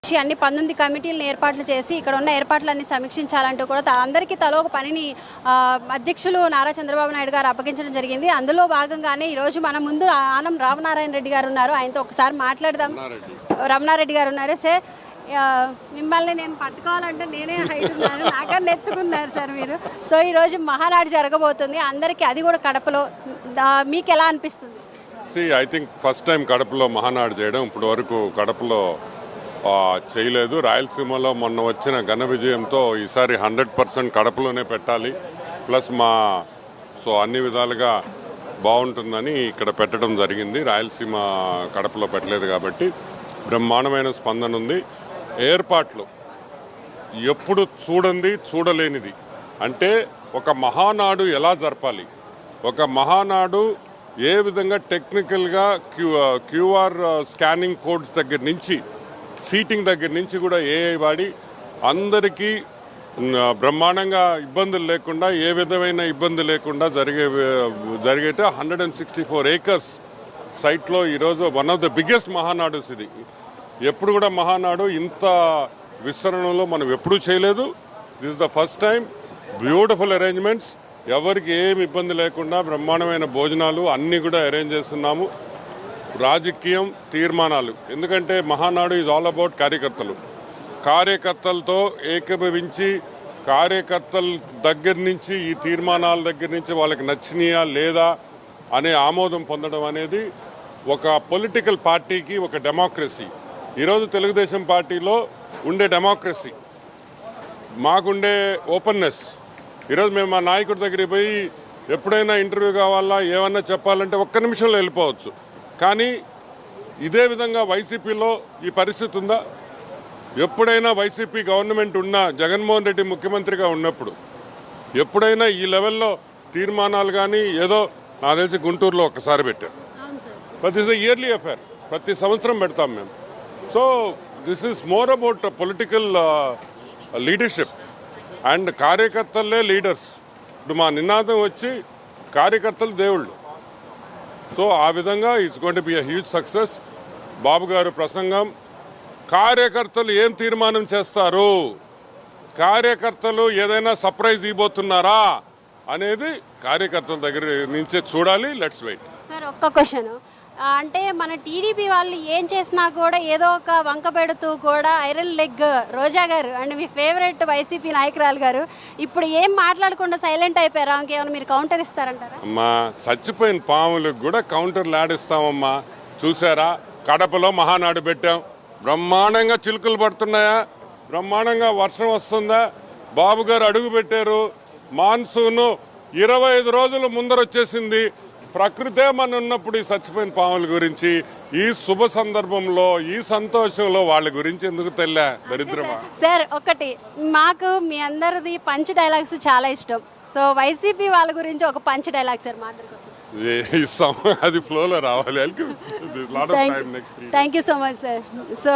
వచ్చి అన్ని 19 కమిటీలను ఏర్పాట్లు చేసి ఇక్కడ ఉన్న ఏర్పాట్లన్నీ సమీక్షించాలంటూ కూడా అందరికీ తలో ఒక పనిని అధ్యక్షులు నారా చంద్రబాబు నాయుడు గారు అప్పగించడం జరిగింది. అందులో భాగంగానే ఈరోజు మన ముందు ఆనం రామనారాయణ రెడ్డి గారు ఉన్నారు. ఆయనతో ఒకసారి మాట్లాడదాం. రమణారెడ్డి గారు ఉన్నారు. సార్, మిమ్మల్ని నేను పట్టుకోవాలంటే నేనే హైట్ ఉన్నాను, నాకన్నా ఎత్తుకున్నారు సార్ మీరు. సో ఈరోజు మహానాడు జరగబోతుంది అందరికీ, అది కూడా కడపలో. మీకు ఎలా అనిపిస్తుంది? ఐ థింక్ ఫస్ట్ టైం కడపలో మహానాడు చేయడం. ఇప్పుడు వరకు కడపలో చేయలేదు. రాయలసీమలో మొన్న వచ్చిన ఘన విజయంతో ఈసారి 100% కడపలోనే పెట్టాలి. ప్లస్ అన్ని విధాలుగా బాగుంటుందని ఇక్కడ పెట్టడం జరిగింది. రాయలసీమ కడపలో పెట్టలేదు కాబట్టి బ్రహ్మాండమైన స్పందన ఉంది. ఏర్పాట్లు ఎప్పుడు చూడలేనిది. అంటే ఒక మహానాడు ఎలా జరపాలి, ఒక మహానాడు ఏ విధంగా టెక్నికల్గా క్యూఆర్ స్కానింగ్ కోడ్స్ దగ్గర నుంచి సీటింగ్ దగ్గర నుంచి కూడా ఏఐ వాడి అందరికీ బ్రహ్మాండంగా ఇబ్బందులు లేకుండా, ఏ విధమైన ఇబ్బంది లేకుండా జరిగేట 164 ఏకర్స్ సైట్లో ఈరోజు వన్ ఆఫ్ ద బిగ్గెస్ట్ మహానాడుస్ ఇది. ఎప్పుడు కూడా మహానాడు ఇంత విస్తరణలో మనం ఎప్పుడూ చేయలేదు. This is the first time. Beautiful arrangements, ఎవరికి ఏమి ఇబ్బంది లేకుండా బ్రహ్మాండమైన భోజనాలు అన్నీ కూడా అరేంజ్ చేస్తున్నాము. రాజకీయం, తీర్మానాలు, ఎందుకంటే మహానాడు ఈజ్ ఆల్ అబౌట్ కార్యకర్తలతో ఏకీభవించి కార్యకర్తల దగ్గర నుంచి ఈ తీర్మానాల దగ్గర నుంచి వాళ్ళకి నచ్చినాయా లేదా అనే ఆమోదం పొందడం అనేది ఒక పొలిటికల్ పార్టీకి ఒక డెమోక్రసీ. ఈరోజు తెలుగుదేశం పార్టీలో ఉండే డెమోక్రసీ, మాకుండే ఓపెన్నెస్. ఈరోజు మేము మా నాయకుడి దగ్గరికి పోయి ఎప్పుడైనా ఇంటర్వ్యూ కావాలా, ఏమన్నా చెప్పాలంటే ఒక్క నిమిషంలో వెళ్ళిపోవచ్చు. కానీ ఇదే విధంగా వైసీపీలో ఈ పరిస్థితి ఉందా? ఎప్పుడైనా వైసీపీ గవర్నమెంట్ ఉన్నా, జగన్మోహన్ రెడ్డి ముఖ్యమంత్రిగా ఉన్నప్పుడు ఎప్పుడైనా ఈ లెవెల్లో తీర్మానాలు కానీ ఏదో నాకు తెలిసి గుంటూరులో ఒకసారి పెట్టారు. But this a yearly affair, ప్రతి సంవత్సరం పెడతాం మేము. So this is more about political leadership and కార్యకర్తలే లీడర్స్. ఇప్పుడు మా నినాదం వచ్చి కార్యకర్తలు దేవుళ్ళు. సో ఆ విధంగా it's going to be a huge success. Babu garu ప్రసంగం, కార్యకర్తలు ఏం తీర్మానం చేస్తారు, కార్యకర్తలు ఏదైనా సర్ప్రైజ్ ఇవ్వబోతున్నారా అనేది కార్యకర్తల దగ్గర నుంచే చూడాలి. Let's wait. సార్, ఒక్క క్వశ్చన్. అంటే మన టీడీపీ వాళ్ళు ఏం చేసినా కూడా ఏదో ఒక వంక పెడుతూ కూడా ఐరన్ లెగ్ రోజా గారు అండ్ మీ ఫేవరెట్ వైసీపీ నాయకురాలు గారు ఇప్పుడు ఏం మాట్లాడకుండా సైలెంట్ అయిపోయారా? ఇంకేమైనా మీరు కౌంటర్ ఇస్తారంటారా? అమ్మా, చచ్చిపోయిన పాములకు కూడా కౌంటర్లు ఆడిస్తామమ్మా. చూసారా, కడపలో మహానాడు పెట్టాం, బ్రహ్మాండంగా చిలుకలు పడుతున్నాయా, బ్రహ్మాండంగా వర్షం వస్తుందా, బాబు గారు అడుగు పెట్టారు, మాన్సూను 25 రోజులు ముందర వచ్చేసింది. ప్రకృతే మన ఉన్నప్పుడు ఈ చచ్చిపోయిన పాముల గురించి ఈ శుభ సందర్భంలో ఈ సంతోషంలో వాళ్ళ గురించి ఎందుకు తెల్లా దరిద్రమా? సార్, ఒకటి, మాకు మీ అందరిది పంచ్ డైలాగ్స్ చాలా ఇష్టం. సో వైసీపీ వాళ్ళ గురించి ఒక పంచ్ డైలాగ్ సార్ మాట్లాడుకుంటాం. ఇస్తాం, అది ఫ్లోలో రావాలి. Thank you so much sir. So